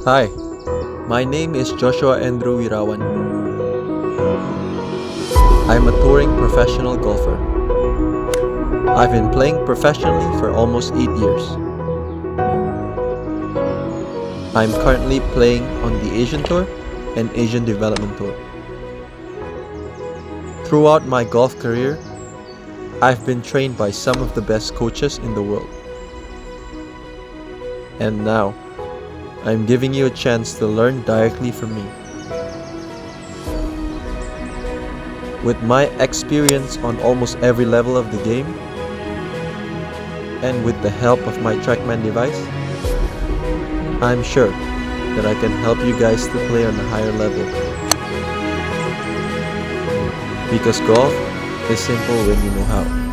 Hi, my name is Joshua Andrew Wirawan. I'm a touring professional golfer. I've been playing professionally for almost 8 years. I'm currently playing on the Asian Tour and Asian Development Tour. Throughout my golf career, I've been trained by some of the best coaches in the world. And now, I'm giving you a chance to learn directly from me. With my experience on almost every level of the game, and with the help of my TrackMan device, I'm sure that I can help you guys to play on a higher level. Because golf is simple when you know how.